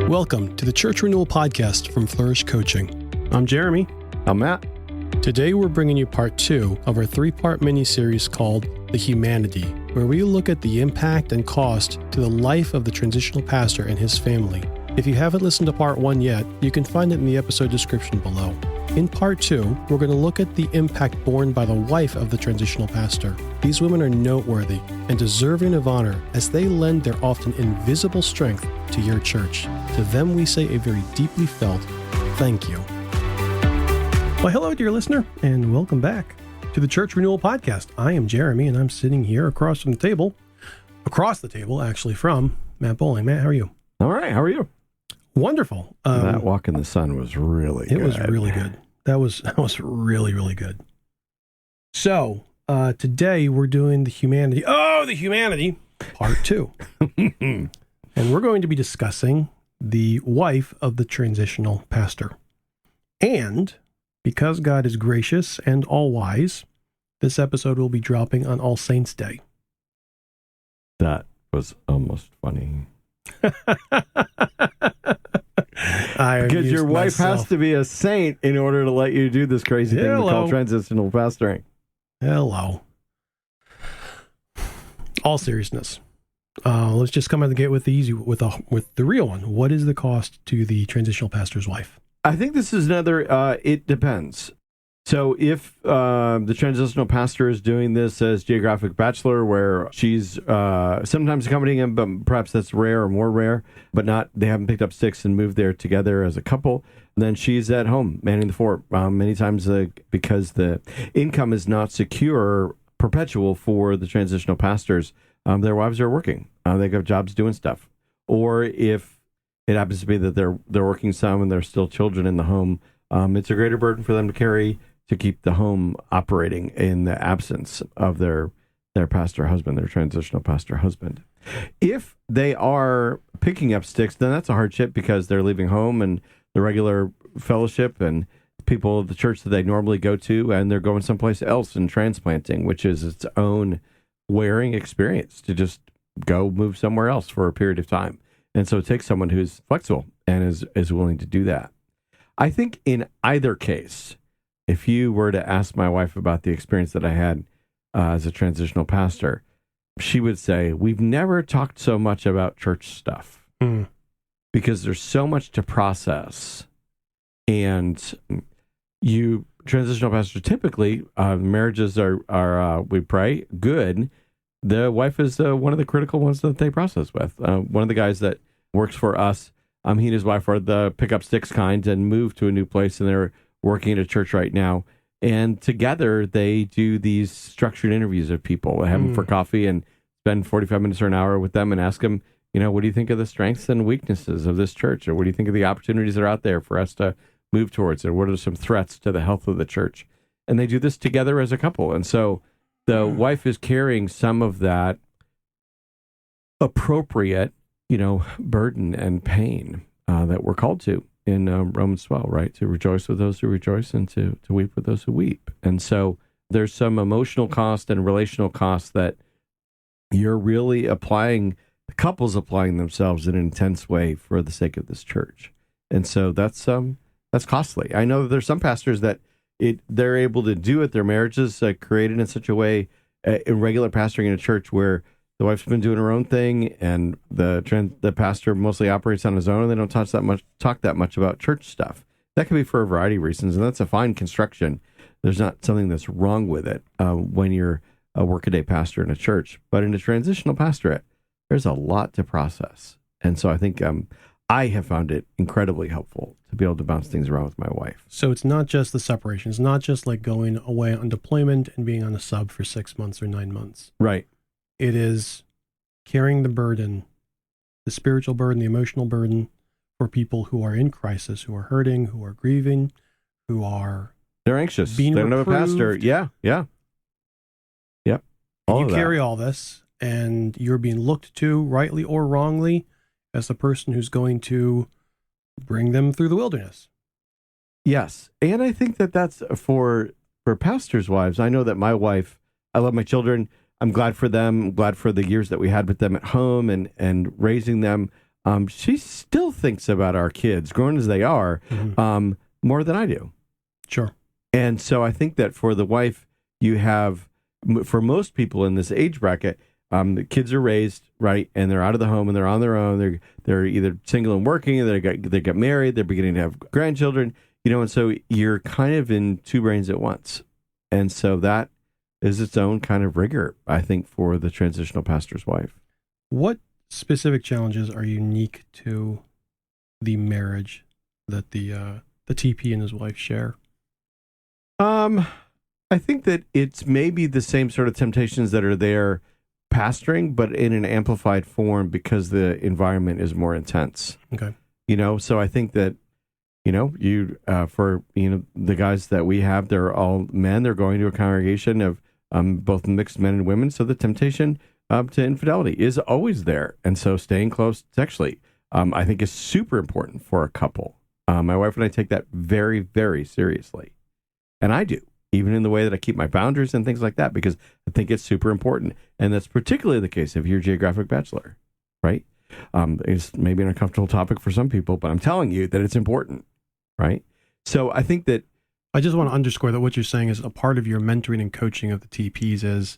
Welcome to the Church Renewal Podcast from Flourish Coaching. I'm Jeremy. I'm Matt. Today we're bringing you part 2 of our 3-part mini-series called The Humanity, where we look at the impact and cost to the life of the transitional pastor and his family. If you haven't listened to part 1 yet, you can find it in the episode description below. In part 2, we're going to look at the impact borne by the wife of the transitional pastor. These women are noteworthy and deserving of honor as they lend their often invisible strength to your church. To them we say a very deeply felt thank you. Well, hello, dear listener, and welcome back to the Church Renewal Podcast. I am Jeremy, and I'm sitting here across the table, actually, from Matt Bowling. Matt, how are you? All right, how are you? Wonderful. That walk in the sun was really good. It was really good. That was really, really good. So, today we're doing the humanity, part 2. And we're going to be discussing the wife of the transitional pastor. And because God is gracious and all-wise, this episode will be dropping on All Saints' Day. That was almost funny. Because your wife has to be a saint in order to let you do this crazy thing we call transitional pastoring. Hello. All seriousness. Let's just come out of the gate with the real one. What is the cost to the transitional pastor's wife? I think this is another, it depends. So if the transitional pastor is doing this as geographic bachelor, where she's sometimes accompanying him, but perhaps that's rare or more rare, but not, they haven't picked up sticks and moved there together as a couple, then she's at home manning the fort many times because the income is not secure or perpetual for the transitional pastors. Their wives are working. They have jobs doing stuff. Or if it happens to be that they're working some and there's still children in the home, it's a greater burden for them to carry to keep the home operating in the absence of their pastor husband, their transitional pastor husband. If they are picking up sticks, then that's a hardship because they're leaving home and the regular fellowship and people of the church that they normally go to, and they're going someplace else and transplanting, which is its own wearing experience to just go move somewhere else for a period of time. And so it takes someone who's flexible and is willing to do that. I think in either case, if you were to ask my wife about the experience that I had as a transitional pastor, she would say, we've never talked so much about church stuff because there's so much to process. And transitional pastors, typically, marriages are we pray, good. The wife is one of the critical ones that they process with. One of the guys that works for us, he and his wife are the pick up sticks kind and moved to a new place, and they're working at a church right now, and together they do these structured interviews of people. They have them for coffee and spend 45 minutes or an hour with them and ask them, what do you think of the strengths and weaknesses of this church? Or what do you think of the opportunities that are out there for us to move towards? Or what are some threats to the health of the church? And they do this together as a couple. And so the wife is carrying some of that appropriate, burden and pain that we're called to in Romans 12, right? To rejoice with those who rejoice and to weep with those who weep. And so there's some emotional cost and relational cost that you're really the couple's applying themselves in an intense way for the sake of this church. And so that's costly. I know that there's some pastors that they're able to do it. Their marriages created in such a way, in regular pastoring in a church where the wife's been doing her own thing, and the pastor mostly operates on his own, and they don't talk that much about church stuff. That could be for a variety of reasons, and that's a fine construction. There's not something that's wrong with it when you're a workaday pastor in a church. But in a transitional pastorate, there's a lot to process. And so I think I have found it incredibly helpful to be able to bounce things around with my wife. So it's not just the separation. It's not just like going away on deployment and being on a sub for 6 months or 9 months. Right. It is carrying the burden, the spiritual burden, the emotional burden for people who are in crisis, who are hurting, who are grieving, they're anxious. They don't have a pastor. Yeah. Yep. You carry all this, and you're being looked to, rightly or wrongly, as the person who's going to bring them through the wilderness. Yes. And I think that's for pastors' wives. I know that my wife, I love my children. I'm glad for them. I'm glad for the years that we had with them at home and raising them. she still thinks about our kids, grown as they are, more than I do. Sure. And so I think that for the wife, you have, for most people in this age bracket, the kids are raised, right, and they're out of the home and they're on their own. They're either single and working, they get married, they're beginning to have grandchildren, and so you're kind of in two brains at once. And so that is its own kind of rigor, I think, for the transitional pastor's wife. What specific challenges are unique to the marriage that the TP and his wife share? I think that it's maybe the same sort of temptations that are there pastoring, but in an amplified form because the environment is more intense. Okay. So I think that, for the guys that we have, they're all men. They're going to a congregation of both mixed men and women. So the temptation to infidelity is always there. And so staying close sexually, I think is super important for a couple. My wife and I take that very, very seriously. And I do, even in the way that I keep my boundaries and things like that, because I think it's super important. And that's particularly the case if you're a geographic bachelor, right? It's maybe an uncomfortable topic for some people, but I'm telling you that it's important, right? So I think that... I just want to underscore that what you're saying is a part of your mentoring and coaching of the TPs is,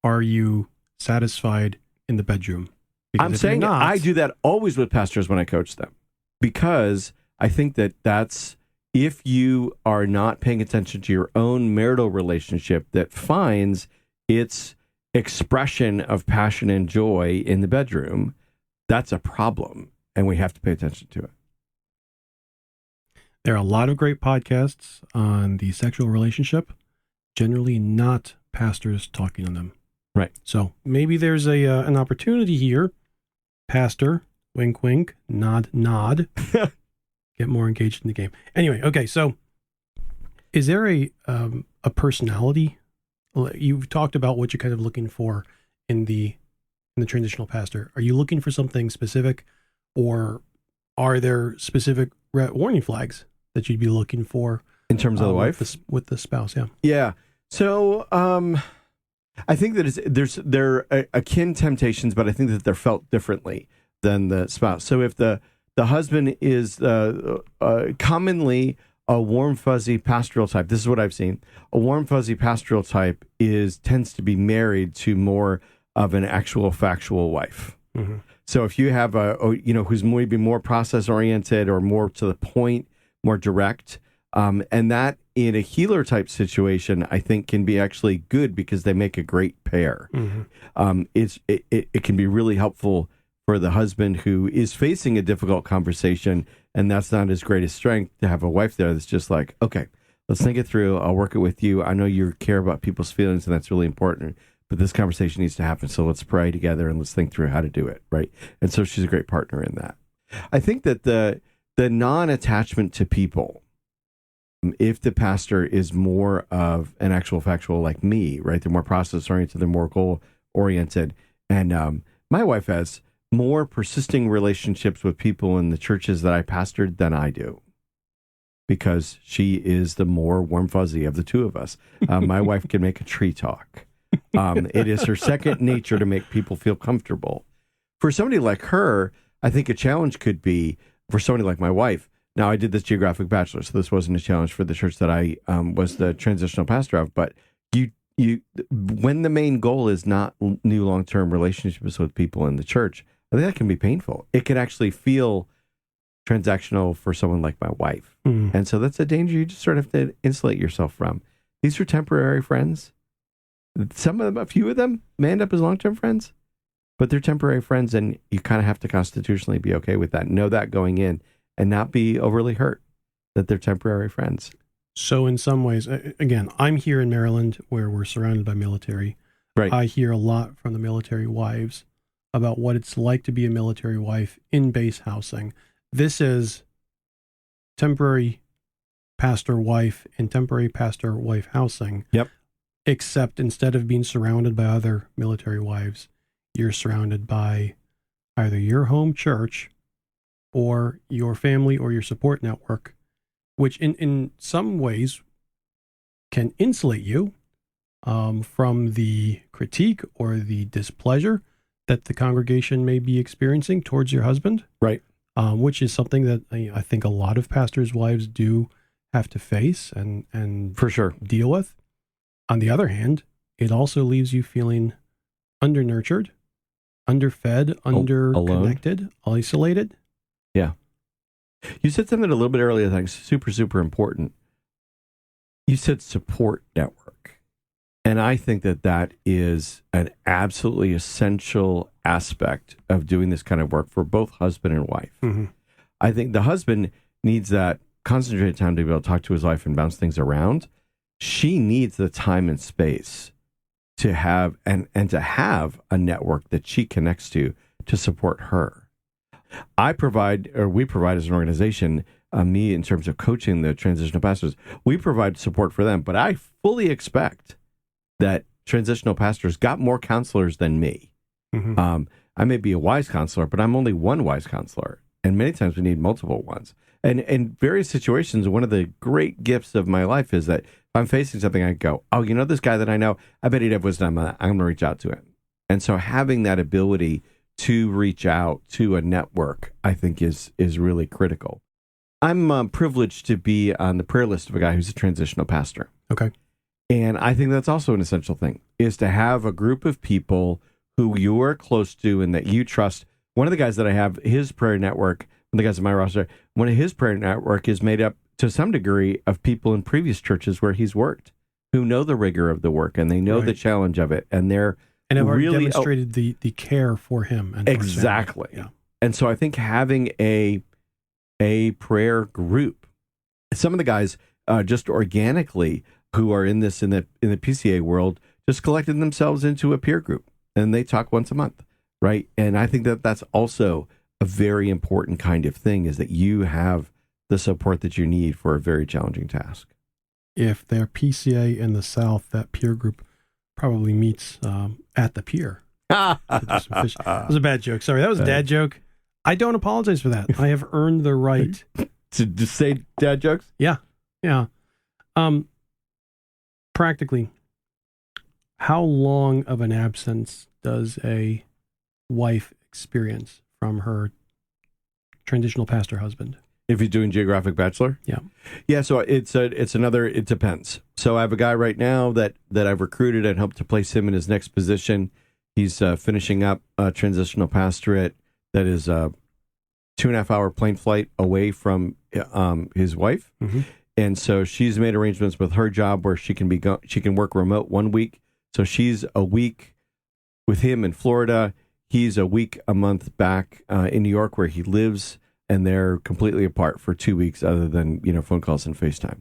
are you satisfied in the bedroom? Because I'm saying I do that always with pastors when I coach them, because I think that that's... If you are not paying attention to your own marital relationship that finds its expression of passion and joy in the bedroom, that's a problem, and we have to pay attention to it. There are a lot of great podcasts on the sexual relationship, generally not pastors talking on them. Right. So maybe there's an opportunity here. Pastor, wink, wink, nod, nod. Get more engaged in the game. Anyway, okay, so is there a personality? You've talked about what you're kind of looking for in the transitional pastor. Are you looking for something specific, or are there specific warning flags that you'd be looking for in terms of the wife with the spouse? Yeah. So I think that they're akin temptations, but I think that they're felt differently than the spouse. So if the husband is commonly a warm, fuzzy pastoral type. This is what I've seen. A warm, fuzzy pastoral type tends to be married to more of an actual factual wife. Mm-hmm. So if you have who's maybe more process oriented or more to the point, more direct, and that in a healer type situation, I think can be actually good because they make a great pair. Mm-hmm. It can be really helpful for the husband who is facing a difficult conversation, and that's not his greatest strength, to have a wife there that's just like, okay, let's think it through. I'll work it with you. I know you care about people's feelings, and that's really important, but this conversation needs to happen. So let's pray together and let's think through how to do it, right? And so she's a great partner in that. I think that the non-attachment to people, if the pastor is more of an actual factual like me, right? They're more process-oriented, they're more goal-oriented. And my wife has more persisting relationships with people in the churches that I pastored than I do, because she is the more warm fuzzy of the two of us. My wife can make a tree talk. It is her second nature to make people feel comfortable. For somebody like her, I think a challenge could be, for somebody like my wife, now I did this geographic bachelor, so this wasn't a challenge for the church that I was the transitional pastor of, but you when the main goal is not new long-term relationships with people in the church, I think that can be painful. It can actually feel transactional for someone like my wife. Mm. And so that's a danger you just sort of have to insulate yourself from. These are temporary friends. Some of them, a few of them may end up as long-term friends, but they're temporary friends, and you kind of have to constitutionally be okay with that. Know that going in and not be overly hurt that they're temporary friends. So in some ways, again, I'm here in Maryland where we're surrounded by military. Right. I hear a lot from the military wives about what it's like to be a military wife in base housing. This is temporary pastor wife and temporary pastor wife housing. Yep. Except instead of being surrounded by other military wives, you're surrounded by either your home church or your family or your support network, which in some ways can insulate you from the critique or the displeasure that the congregation may be experiencing towards your husband, Right. which is something that I think a lot of pastors' wives do have to face and For sure. deal with. On the other hand, it also leaves you feeling undernurtured, underfed, underconnected, isolated. Yeah. You said something a little bit earlier that I think is super, super important. You said support network. And I think that that is an absolutely essential aspect of doing this kind of work for both husband and wife. Mm-hmm. I think the husband needs that concentrated time to be able to talk to his wife and bounce things around. She needs the time and space to have and to have a network that she connects to support her. We provide as an organization, me in terms of coaching the transitional pastors, we provide support for them. But I fully expect that transitional pastors got more counselors than me. Mm-hmm. I may be a wise counselor, but I'm only one wise counselor. And many times we need multiple ones. And in various situations, one of the great gifts of my life is that if I'm facing something, I go, oh, this guy that I know, I bet he'd have wisdom on that. I'm going to reach out to him. And so having that ability to reach out to a network, I think is really critical. I'm privileged to be on the prayer list of a guy who's a transitional pastor. Okay. And I think that's also an essential thing, is to have a group of people who you are close to and that you trust. One of the guys that I have, his prayer network, one of the guys on my roster, one of his prayer network is made up to some degree of people in previous churches where he's worked, who know the rigor of the work and they know the challenge of it. And they're have already really demonstrated the care for him. And exactly. For his family. And so I think having a prayer group, some of the guys just organically who are in the PCA world just collected themselves into a peer group and they talk once a month, right? And I think that that's also a very important kind of thing, is that you have the support that you need for a very challenging task. If they're PCA in the South, that peer group probably meets at the pier. That was a bad joke. Sorry, that was a dad joke. I don't apologize for that. I have earned the right to say dad jokes. Yeah. Practically, how long of an absence does a wife experience from her transitional pastor husband? If you're doing geographic bachelor? Yeah. So it depends. So I have a guy right now that I've recruited and hope to place him in his next position. He's finishing up a transitional pastorate that is a 2.5 hour plane flight away from his wife. Mm-hmm. And so she's made arrangements with her job where she can work remote 1 week. So she's a week with him in Florida. He's a month back in New York where he lives, and they're completely apart for 2 weeks other than, phone calls and FaceTime.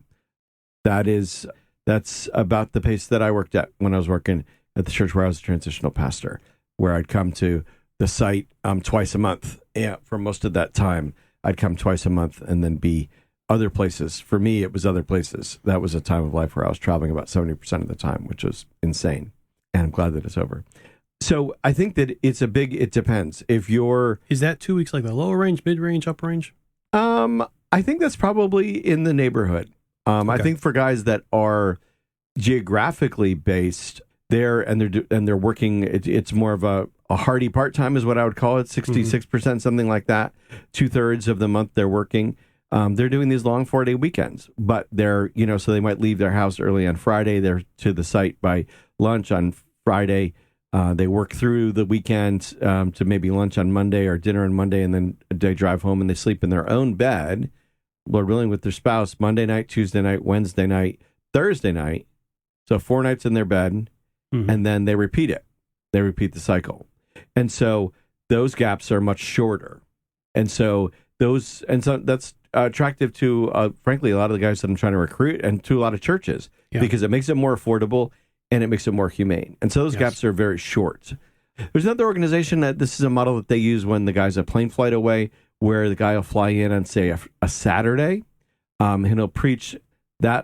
That's about the pace that I worked at when I was working at the church where I was a transitional pastor, where I'd come to the site twice a month. Yeah, for most of that time, I'd come twice a month and then be other places. For me, it was other places. That was a time of life where I was traveling about 70% of the time, which was insane. And I'm glad that it's over. So I think that it depends. Is that 2 weeks like the lower range, mid range, upper range? I think that's probably in the neighborhood. Okay. I think for guys that are geographically based there and they're working, it's more of a hardy part-time is what I would call it, 66%, something like that. 2/3 of the month they're working. They're doing these long 4-day weekends, but they're, so they might leave their house early on Friday. They're to the site by lunch on Friday. They work through the weekend to maybe lunch on Monday or dinner on Monday, and then they drive home and they sleep in their own bed, Lord willing, with their spouse Monday night, Tuesday night, Wednesday night, Thursday night. So 4 nights in their bed, and then they repeat it. They repeat the cycle. And so those gaps are much shorter. And so that's attractive to, frankly, a lot of the guys that I'm trying to recruit and to a lot of churches because it makes it more affordable and it makes it more humane. And so those gaps are very short. There's another organization that this is a model that they use when the guy's a plane flight away, where the guy will fly in on, say, a Saturday, and he'll preach the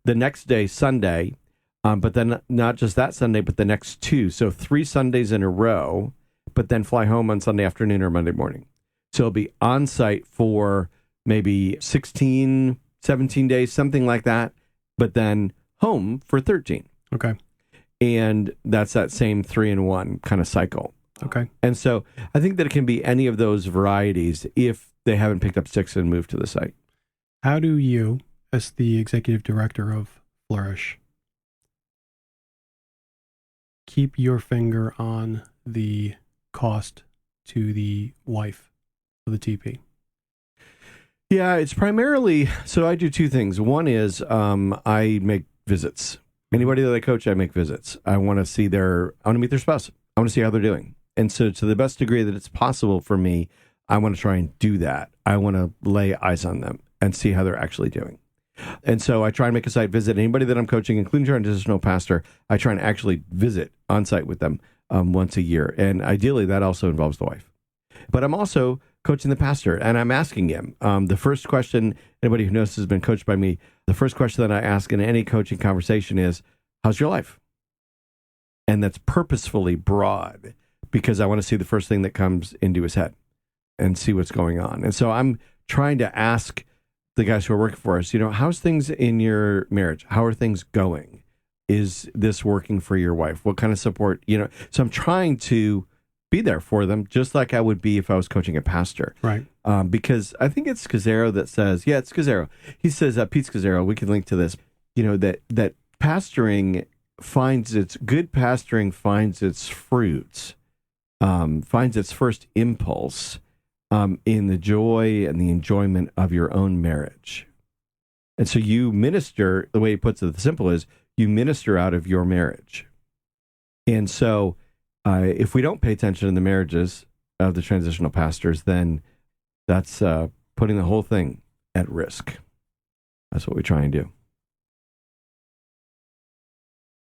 next day, Sunday, but then not just that Sunday, but the next 2. So 3 Sundays in a row, but then fly home on Sunday afternoon or Monday morning. So he'll be on site for maybe 16, 17 days, something like that, but then home for 13. Okay. And that's that same 3-in-1 kind of cycle. Okay. And so I think that it can be any of those varieties if they haven't picked up sticks and moved to the site. How do you, as the executive director of Flourish, keep your finger on the cost to the wife of the TP? Yeah, it's primarily, so I do two things. One is I make visits. Anybody that I coach, I make visits. I want to meet their spouse. I want to see how they're doing. And so to the best degree that it's possible for me, I want to try and do that. I want to lay eyes on them and see how they're actually doing. And so I try and make a site visit. Anybody that I'm coaching, including transitional pastor, I try and actually visit on site with them once a year. And ideally, that also involves the wife. But I'm also coaching the pastor, and I'm asking him. The first question, anybody who knows has been coached by me, the first question that I ask in any coaching conversation is, how's your life? And that's purposefully broad because I want to see the first thing that comes into his head and see what's going on. And so I'm trying to ask the guys who are working for us, how's things in your marriage? How are things going? Is this working for your wife? What kind of support, So I'm trying to be there for them, just like I would be if I was coaching a pastor. Right. Because I think it's Scazzaro that says, it's Scazzaro. He says, Pete Scazzaro, we can link to this, that pastoring good pastoring finds its fruits, finds its first impulse in the joy and the enjoyment of your own marriage. And so you minister, the way he puts it, the simple is, you minister out of your marriage. And so if we don't pay attention to the marriages of the transitional pastors, then that's putting the whole thing at risk. That's what we try and do.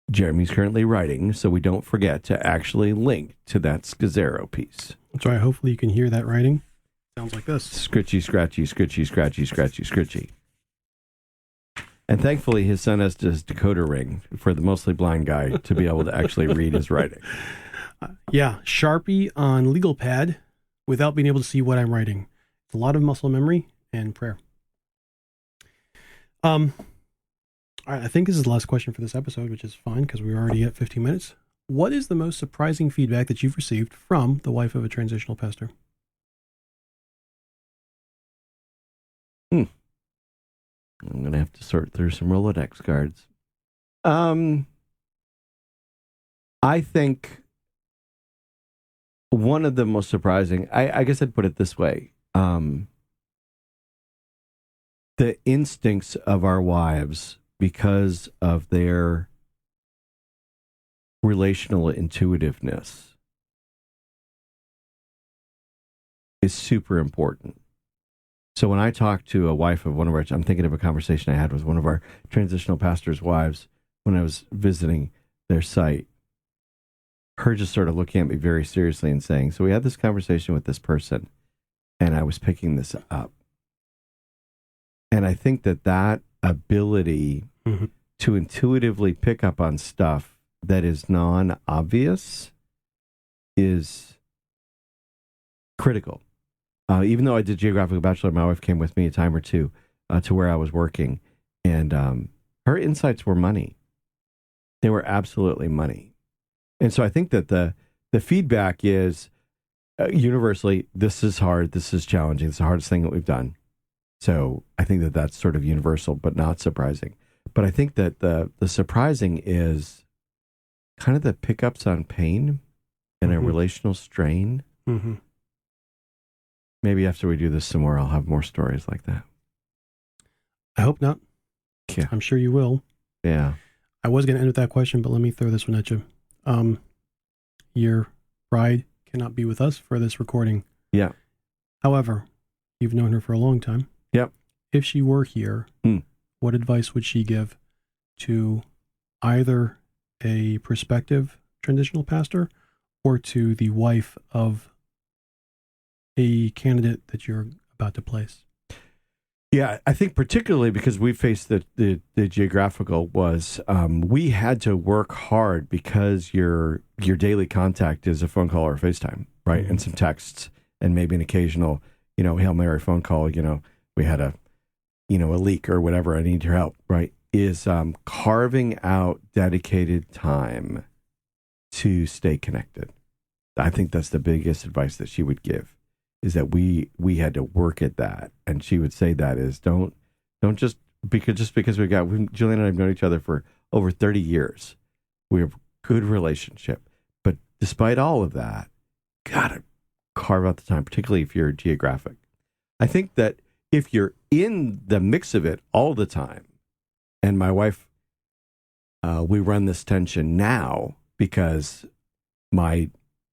Jeremy's currently writing, so we don't forget to actually link to that Scazzaro piece. That's right. Hopefully you can hear that writing. Sounds like this. Scritchy, scratchy, scritchy, scratchy, scratchy, scritchy. And thankfully, his son has his decoder ring for the mostly blind guy to be able to actually read his writing. Sharpie on legal pad without being able to see what I'm writing. It's a lot of muscle memory and prayer. All right, I think this is the last question for this episode, which is fine because we're already at 15 minutes. What is the most surprising feedback that you've received from the wife of a transitional pastor? I'm going to have to sort through some Rolodex cards. I think one of the most surprising, I guess I'd put it this way. The instincts of our wives, because of their relational intuitiveness, is super important. So when I talk to a wife of one of our, I'm thinking of a conversation I had with one of our transitional pastors' wives when I was visiting their site. Her just sort of looking at me very seriously and saying, so we had this conversation with this person, and I was picking this up. And I think that ability to intuitively pick up on stuff that is non-obvious is critical. Even though I did geographical bachelor, my wife came with me a time or two to where I was working, and her insights were money. They were absolutely money. And so I think that the feedback is universally, this is hard, this is challenging, it's the hardest thing that we've done. So I think that that's sort of universal, but not surprising. But I think that the surprising is kind of the pickups on pain and a relational strain. Mm-hmm. Maybe after we do this some more, I'll have more stories like that. I hope not. Yeah. I'm sure you will. Yeah. I was going to end with that question, but let me throw this one at you. Your bride cannot be with us for this recording. Yeah. However, you've known her for a long time. Yep. If she were here, what advice would she give to either a prospective transitional pastor or to the wife of a candidate that you're about to place? Yeah, I think particularly because we faced the geographical was we had to work hard because your daily contact is a phone call or a FaceTime, right? And some texts and maybe an occasional, Hail Mary phone call, we had a leak or whatever, I need your help, right? Is carving out dedicated time to stay connected. I think that's the biggest advice that she would give, is that we had to work at that. And she would say that is don't just because Julian and I have known each other for over 30 years. We have a good relationship. But despite all of that, gotta carve out the time, particularly if you're geographic. I think that if you're in the mix of it all the time, and my wife, we run this tension now because my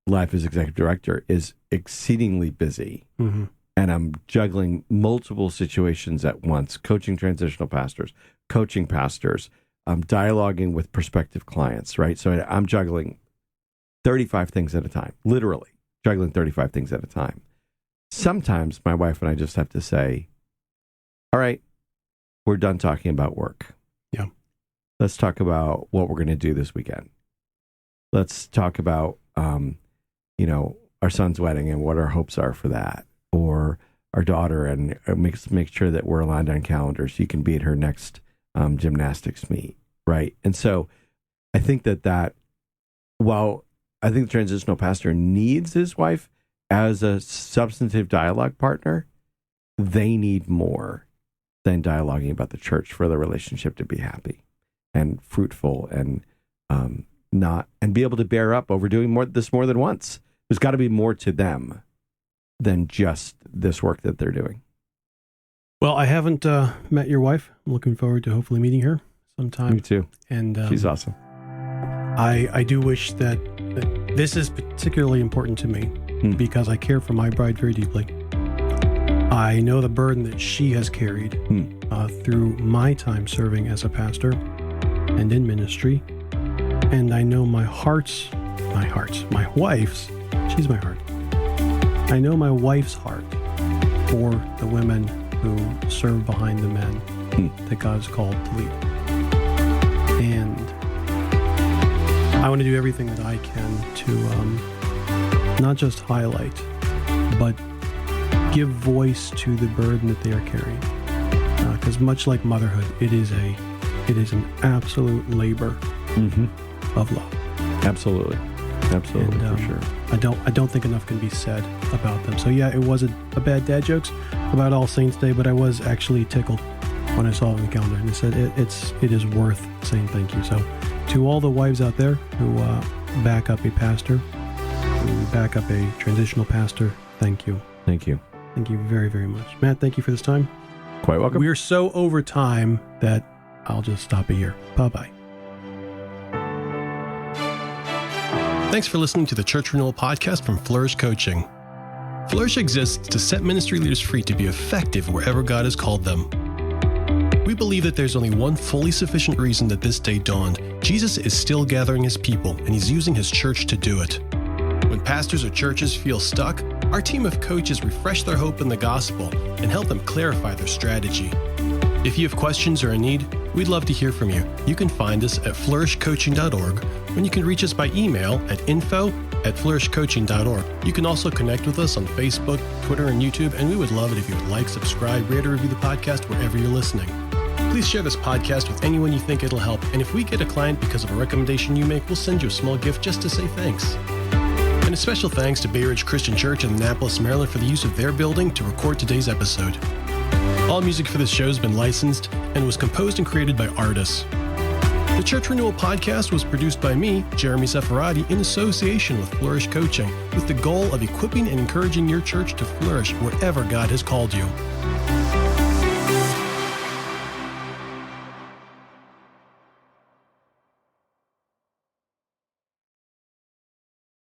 life as executive director is exceedingly busy. Mm-hmm. And I'm juggling multiple situations at once, coaching transitional pastors, coaching pastors, dialoguing with prospective clients, right? So I'm juggling 35 things at a time, literally juggling 35 things at a time. Sometimes my wife and I just have to say, all right, we're done talking about work. Yeah. Let's talk about what we're going to do this weekend. Let's talk about, our son's wedding and what our hopes are for that, or our daughter, and make sure that we're aligned on calendars so you can be at her next gymnastics meet, right? And so I think that while I think the transitional pastor needs his wife as a substantive dialogue partner, they need more than dialoguing about the church for the relationship to be happy and fruitful and be able to bear up over doing more than once. There's got to be more to them than just this work that they're doing. Well, I haven't met your wife. I'm looking forward to hopefully meeting her sometime. Me too. And she's awesome. I do wish that this is particularly important to me because I care for my bride very deeply. I know the burden that she has carried through my time serving as a pastor and in ministry. And I know my wife's, she's my heart. I know my wife's heart for the women who serve behind the men that God has called to lead. And I want to do everything that I can to not just highlight, but give voice to the burden that they are carrying. Because much like motherhood, it is an absolute labor of love. Absolutely, and, for sure. I don't think enough can be said about them. So yeah, it was a bad dad jokes about All Saints Day, but I was actually tickled when I saw it on the calendar, and it said it is worth saying thank you. So to all the wives out there who back up a pastor, who back up a transitional pastor, thank you. Thank you. Thank you very, very much. Matt, thank you for this time. Quite welcome. We're so over time that I'll just stop it here. Bye-bye. Thanks for listening to the Church Renewal podcast from Flourish Coaching. Flourish exists to set ministry leaders free to be effective wherever God has called them. We believe that there's only one fully sufficient reason that this day dawned. Jesus is still gathering his people, and he's using his church to do it. When pastors or churches feel stuck, our team of coaches refresh their hope in the gospel and help them clarify their strategy. If you have questions or a need, we'd love to hear from you. You can find us at flourishcoaching.org, and you can reach us by email at info@flourishcoaching.org. You can also connect with us on Facebook, Twitter, and YouTube, and we would love it if you would like, subscribe, rate, or review the podcast wherever you're listening. Please share this podcast with anyone you think it'll help, and if we get a client because of a recommendation you make, we'll send you a small gift just to say thanks. And a special thanks to Bay Ridge Christian Church in Annapolis, Maryland for the use of their building to record today's episode. All music for this show has been licensed and was composed and created by artists. The Church Renewal podcast was produced by me, Jeremy Seferati, in association with Flourish Coaching, with the goal of equipping and encouraging your church to flourish wherever God has called you.